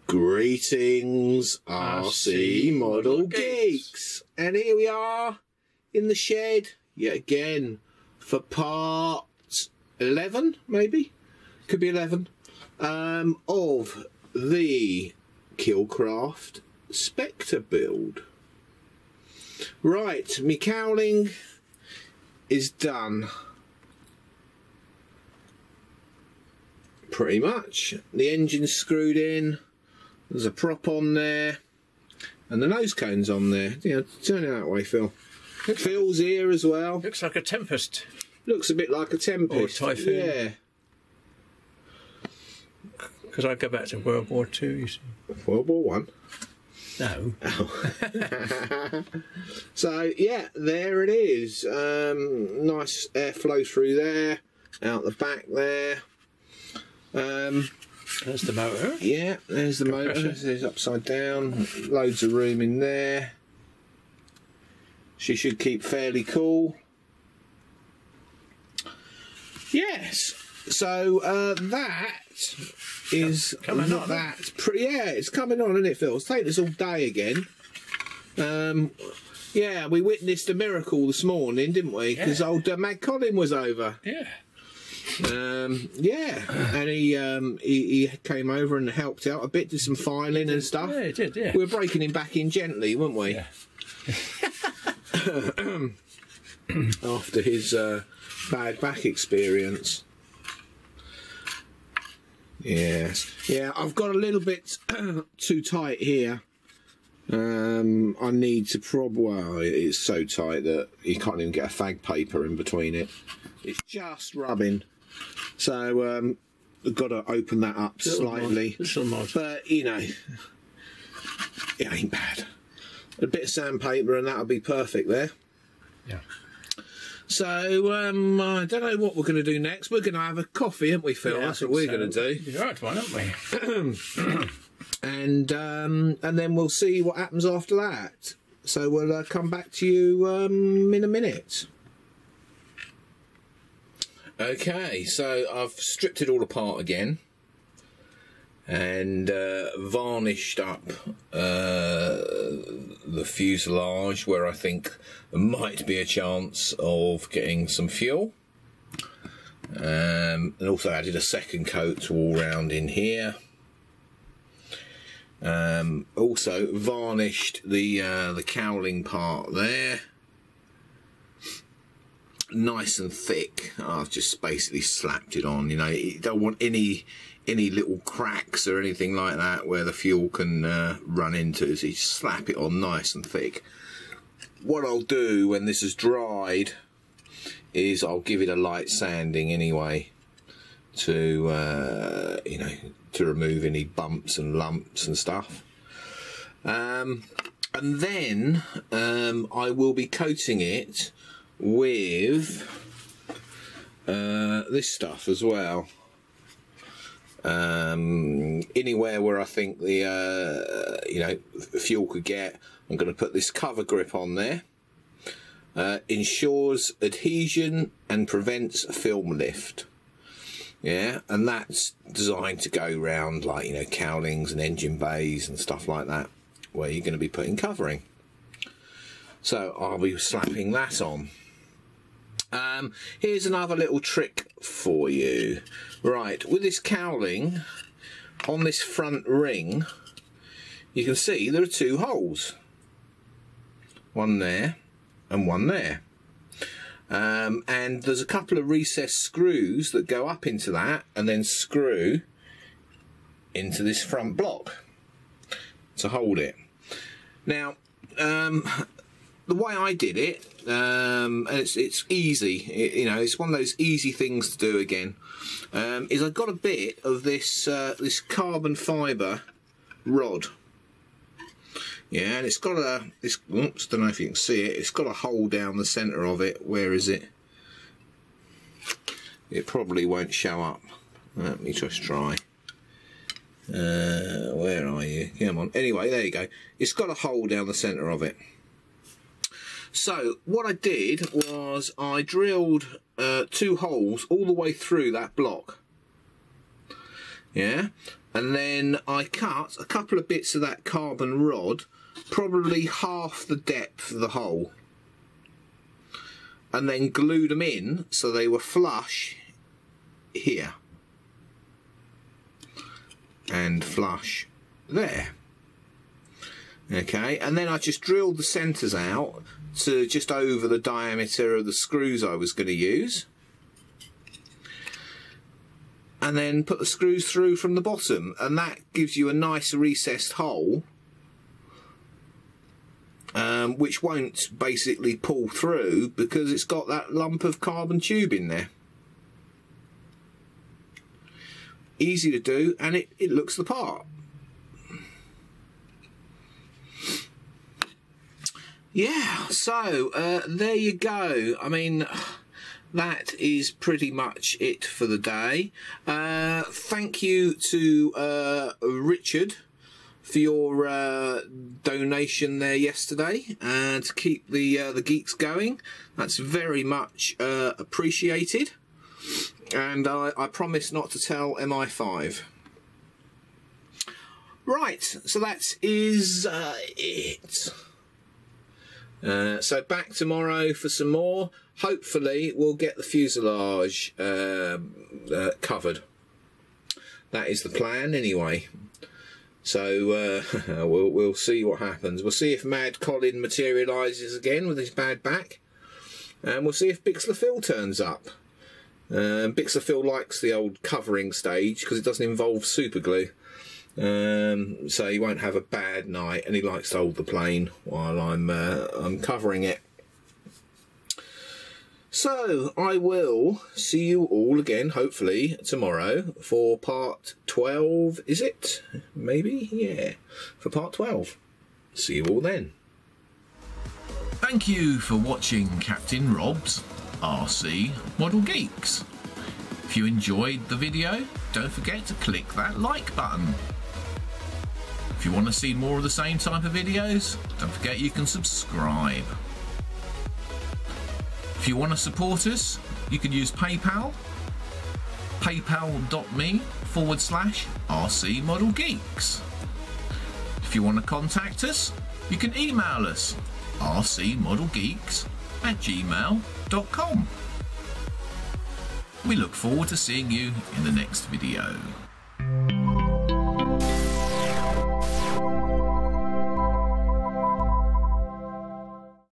Greetings, RC Model Geeks. And here we are in the shed yet again for part 11, maybe? Could be 11, of the Keil Kraft Spectre build. Right, my cowling is done. Pretty much. The engine's screwed in. There's a prop on there. And the nose cone's on there. Yeah, turn it that way, Phil. Phil's here as well. Looks like a Tempest. Looks a bit like a Tempest. Or a Typhoon. Yeah. Because I go back to World War II, you see. World War One? No. Oh. So, yeah, there it is. Nice airflow through there. Out the back there. There's the motor. Yeah, there's the motor. There's upside down. Loads of room in there. She should keep fairly cool. Yes. So that is coming on. Yeah, it's coming on, isn't it, Phil? It's taken us all day again. Yeah, we witnessed a miracle this morning, didn't we? Because old Mad Colin was over. Yeah. Yeah, and he came over and helped out a bit, did some filing and stuff. Yeah, he did, yeah. We were breaking him back in gently, weren't we? Yeah. After his bad back experience. Yes. Yeah, I've got a little bit too tight here. I need to well, it's so tight that you can't even get a fag paper in between it. It's just rubbing. So I've got to open that up slightly. But, you know, it ain't bad. A bit of sandpaper and that'll be perfect there. Yeah. So, I don't know what we're going to do next. We're going to have a coffee, aren't we, Phil? Yeah, that's what we're going to do. You're right, one, aren't we? And then we'll see what happens after that. So we'll come back to you in a minute. Okay, so I've stripped it all apart again and varnished up the fuselage where I think there might be a chance of getting some fuel. And also added a second coat all round in here. Also varnished the cowling part there. Nice and thick. I've just basically slapped it on. You know, you don't want any little cracks or anything like that where the fuel can run into. So you just slap it on nice and thick. What I'll do when this is dried is I'll give it a light sanding anyway to you know, to remove any bumps and lumps and stuff. And then I will be coating it with this stuff as well. Anywhere where I think the you know, fuel could get, I'm going to put this cover grip on there. Ensures adhesion and prevents film lift. Yeah, and that's designed to go round, like, you know, cowlings and engine bays and stuff like that, where you're going to be putting covering. So I'll be slapping that on. Here's another little trick for you. Right, with this cowling on this front ring, you can see there are two holes. One there and one there. And there's a couple of recessed screws that go up into that and then screw into this front block to hold it. Now, the way I did it, and it's easy, you know, it's one of those easy things to do again, is I got a bit of this this carbon fibre rod. Yeah, and it's got a, oops, don't know if you can see it, it's got a hole down the centre of it. Where is it? It probably won't show up. Let me just try. Where are you? Come on. Anyway, there you go. It's got a hole down the centre of it. So what I did was I drilled 2 holes all the way through that block. Yeah, and then I cut a couple of bits of that carbon rod, probably half the depth of the hole, and then glued them in so they were flush here and flush there. Okay, and then I just drilled the centres out to just over the diameter of the screws I was going to use, and then put the screws through from the bottom, and that gives you a nice recessed hole, which won't basically pull through because it's got that lump of carbon tube in there. Easy to do, and it looks the part. Yeah, so there you go. I mean, that is pretty much it for the day. Thank you to Richard for your donation there yesterday, and to keep the Geeks going. That's very much appreciated. And I promise not to tell MI5. Right, so that is it. So back tomorrow for some more. Hopefully we'll get the fuselage covered. That is the plan anyway. So we'll see what happens. We'll see if Mad Colin materialises again with his bad back, and we'll see if Bixler Phil turns up. Bixler Phil likes the old covering stage because it doesn't involve super glue. So he won't have a bad night, and he likes to hold the plane while I'm covering it. So I will see you all again, hopefully tomorrow, for part 12. Is it? Maybe? Yeah, for part 12. See you all then. Thank you for watching Captain Rob's RC Model Geeks. If you enjoyed the video, don't forget to click that like button. If you want to see more of the same type of videos, don't forget you can subscribe. If you want to support us, you can use PayPal, paypal.me/RC Model Geeks. If you want to contact us, you can email us rcmodelgeeks@gmail.com. We look forward to seeing you in the next video.